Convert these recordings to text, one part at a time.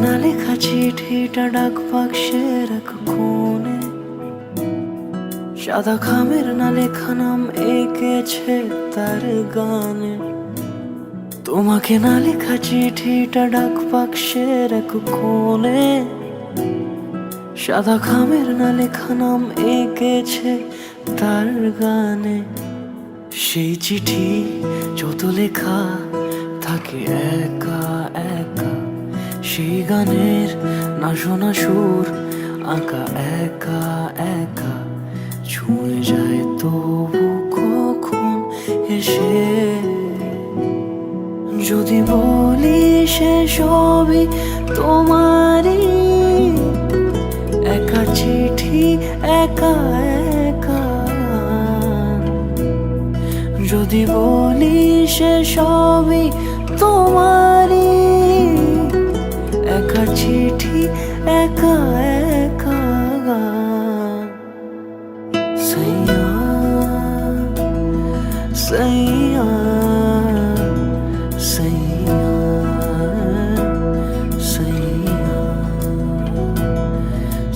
না লেখা চিঠিটা ডাক বাক্সের এক কোণে, সাদা খামের না লেখা নাম এঁকেছে তার গানে। তোমাকে না লেখা চিঠিটা ডাক বাক্সের এক কোণে, সাদা খামের না লেখা নাম এঁকেছে তার গানে। সেই চিঠি যত লেখা থাকে একা একা, সেই গানের না শোনা সুর আঁকা একা একা, ছুঁয়ে যায় তবু কখন এসে। যদি বলি সে সবই তোমারই, একা চিঠি একা একা। যদি বলি সে সবই তোমারই, একা চিঠি একা একা। সাইয়া সাইয়া সাইয়া সাইয়া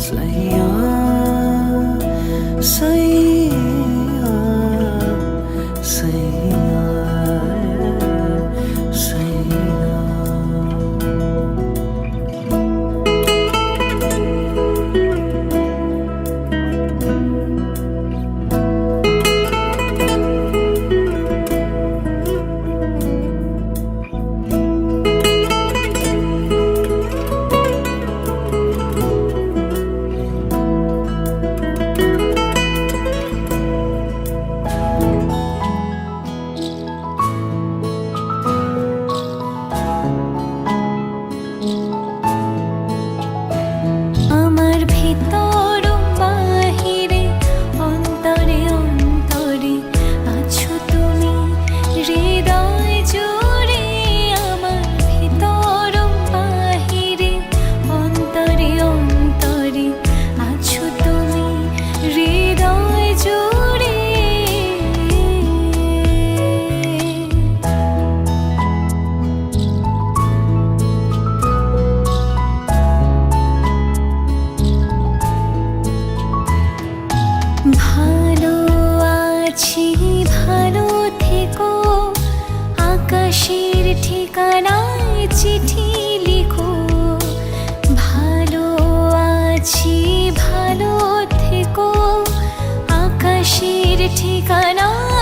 সাইয়া সাইয়া সাইয়া সাইয়া। ভালো আছি ভালো থেকো, আকাশের ঠিকানায় চিঠি লিখো। ভালো আছি ভালো থেকো, আকাশের ঠিকানায়